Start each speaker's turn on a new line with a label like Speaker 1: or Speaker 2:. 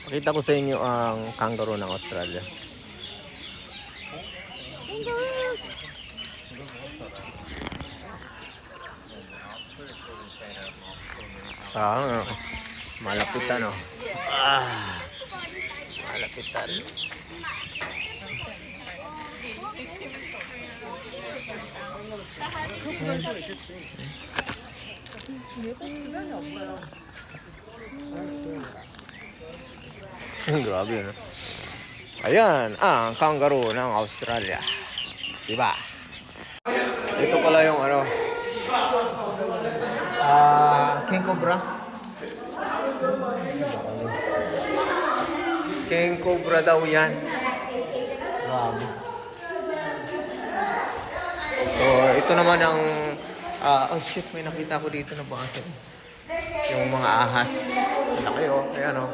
Speaker 1: Pakita ko sa inyo ang kangaroo ng Australia. Ah, malapitan oh. Malapitan. Grabe no. Ayan, ang kangaroo ng Australia. Diba? Ito pala yung ano. King Cobra. King Cobra daw yan. Grabe. So, ito naman ang oh shit, may nakita ko dito na baso. Yung mga ahas. Laki oh, ayan oh.